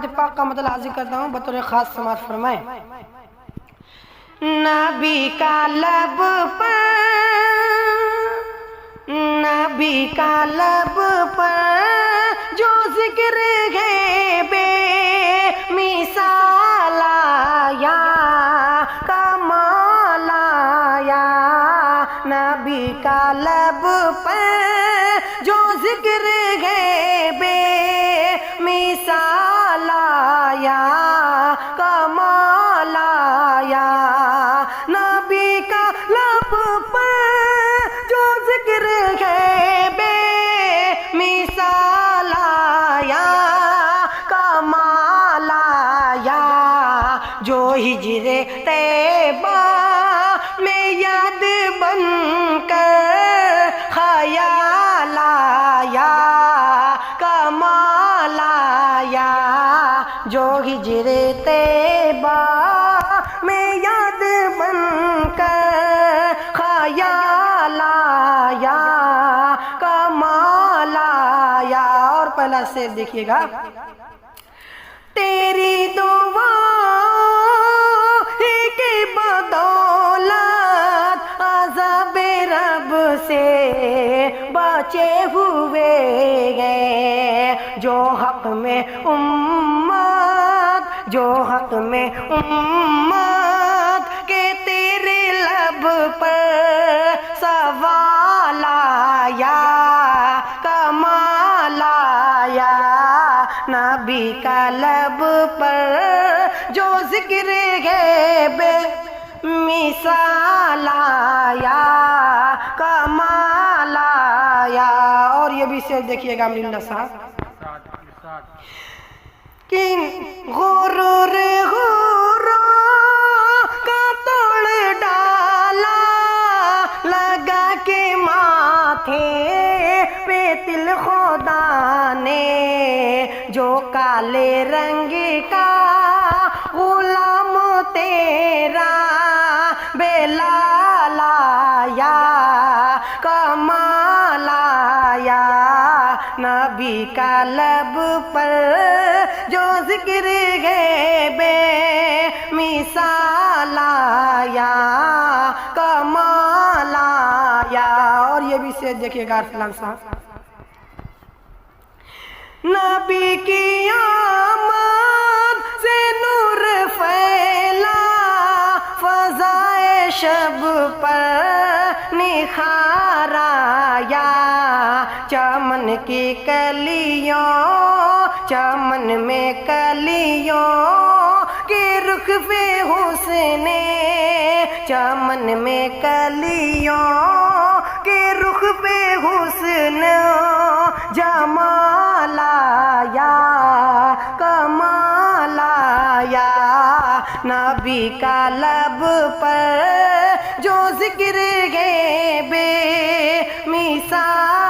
پاک کا مطلب حاضر کرتا ہوں بطور خاص سماعت فرمائیں۔ نبی کا لب پر جو ذکر ہے بے مثال آیا کمال آیا۔ نبی کا لب پر جو ذکر ہے بے مثال آیا کمال آیا۔ نبی کا لب پر جو ذکر ہے بے مثال آیا کمال آیا۔ جو ہجر طیبہ میں یاد بن کر خیال آیا کمال آیا۔ جو ہجر طیبہ میں یاد بن کر خیال آیا کمال آیا۔ اور پہلا شعر دیکھیے گا۔ تیری دعا کی بدولت عذاب رب سے بچے ہوئے گئے۔ جو حق میں امت کے تیرے لب پر سوال آیا کمال آیا۔ نبی کا لب پر جو ذکر ہے بے مثال آیا کمال آیا۔ اور یہ بھی شعر دیکھیے گا امین اللہ صاحب۔ کہ غرور کا توڑ ڈالا لگا کے ماتھے پہ تل خدا نے۔ جو کالے رنگ کا غلام تیرا بلال آیا کمال آیا۔ نبی کا لب پر جو ذکر ہے بے مثال آیا کمال آیا۔ اور یہ بھی شعر دیکھیے گا ارسلان صاحب۔ نبی کی آمد سے نور پھیلا فضائے شب پر نکھار آیا۔ چمن کی کلیوں چمن میں کلیوں کے رخ پہ حسن چمن میں کلیوں کے رخ پہ حسن جمال آیا کمال آیا۔ نبی کا لب پر جو ذکر ہے بے مثال